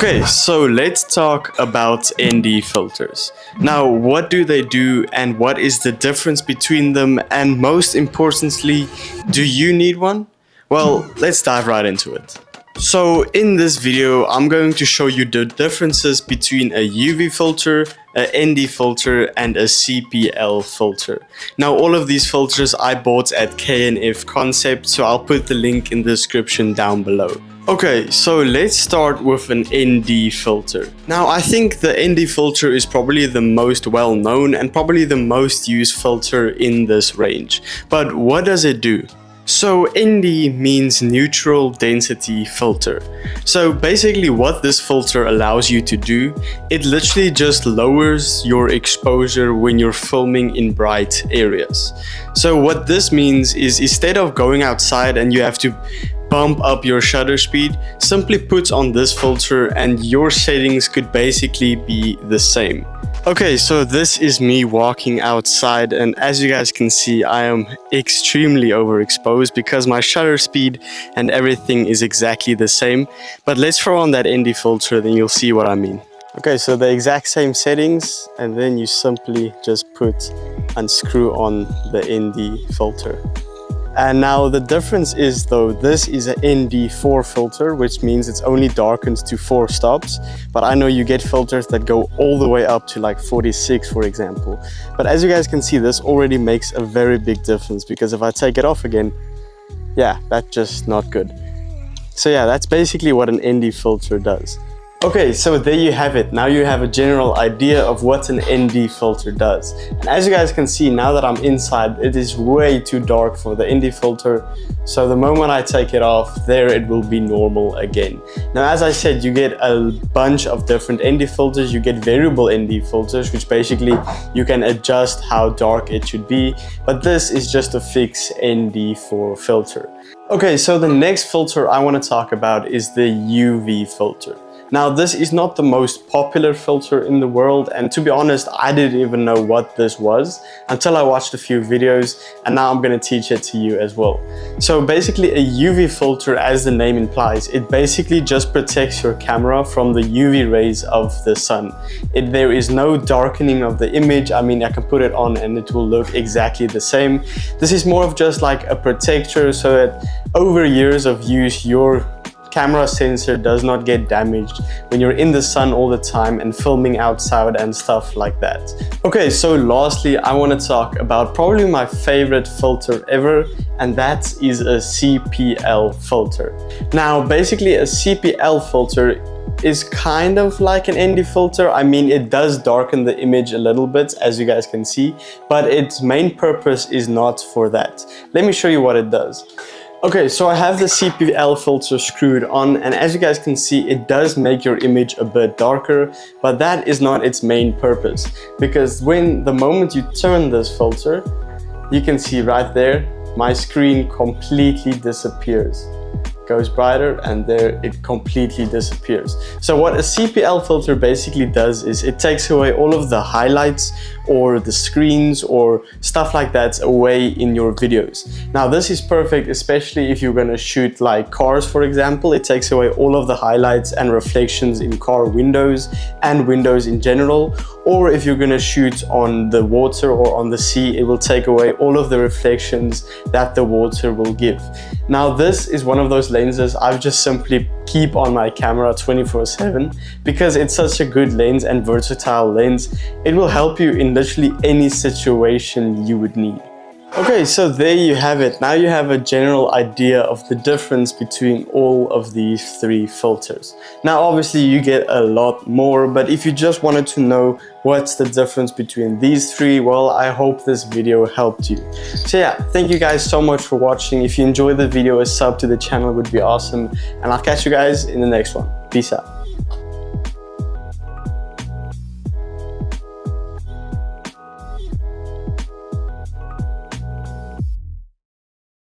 Okay, so let's talk about ND filters. Now, what do they do and what is the difference between them? And most importantly, do you need one? Well, let's dive right into it. So in this video, I'm going to show you the differences between a UV filter, a ND filter, and a CPL filter. Now, all of these filters I bought at K&F Concept, so I'll put the link in the description down below. Okay, so let's start with an ND filter. Now, I think the ND filter is probably the most well-known and probably the most used filter in this range. But what does it do? So ND means neutral density filter. So basically what this filter allows you to do, it literally just lowers your exposure when you're filming in bright areas. So what this means is instead of going outside and you have to bump up your shutter speed, simply put on this filter and your settings could basically be the same. Okay, so this is me walking outside, and as you guys can see, I am extremely overexposed because my shutter speed and everything is exactly the same. But let's throw on that ND filter, then you'll see what I mean. Okay, so the exact same settings, and then you simply just unscrew on the ND filter. And now the difference is though, this is an ND4 filter, which means it's only darkened to 4 stops. But I know you get filters that go all the way up to like 46, for example. But as you guys can see, this already makes a very big difference because if I take it off again, yeah, that's just not good. So yeah, that's basically what an ND filter does. Okay, so there you have it. Now you have a general idea of what an ND filter does. And as you guys can see, now that I'm inside, it is way too dark for the ND filter. So the moment I take it off, there it will be normal again. Now, as I said, you get a bunch of different ND filters. You get variable ND filters, which basically you can adjust how dark it should be. But this is just a fixed ND4 filter. Okay, so the next filter I want to talk about is the UV filter. Now, this is not the most popular filter in the world, and to be honest, I didn't even know what this was until I watched a few videos, and now I'm going to teach it to you as well. So basically a UV filter, as the name implies, it basically just protects your camera from the UV rays of the sun. There is no darkening of the image. I mean, I can put it on and it will look exactly the same. This is more of just like a protector so that over years of use, your camera sensor does not get damaged when you're in the sun all the time and filming outside and stuff like that. Okay, so lastly, I want to talk about probably my favorite filter ever, and that is a CPL filter. Now, basically a CPL filter is kind of like an ND filter. I mean, it does darken the image a little bit, as you guys can see, but its main purpose is not for that. Let me show you what it does. Okay, so I have the CPL filter screwed on, and as you guys can see, it does make your image a bit darker, but that is not its main purpose. Because the moment you turn this filter, you can see right there, my screen completely disappears. Goes brighter, and there it completely disappears. So what a CPL filter basically does is it takes away all of the highlights or the screens or stuff like that away in your videos. Now this is perfect, especially if you're gonna shoot like cars, for example. It takes away all of the highlights and reflections in car windows and windows in general. Or if you're gonna shoot on the water or on the sea, it will take away all of the reflections that the water will give. Now this is one of those lenses I've just simply keep on my camera 24/7 because it's such a good lens and versatile lens. It will help you in literally any situation you would need. Okay, so there you have it. Now you have a general idea of the difference between all of these 3 filters. Now obviously you get a lot more, but if you just wanted to know what's the difference between these 3, well, I hope this video helped you. So yeah, thank you guys so much for watching. If you enjoyed the video, a sub to the channel would be awesome, and I'll catch you guys in the next one. Peace out.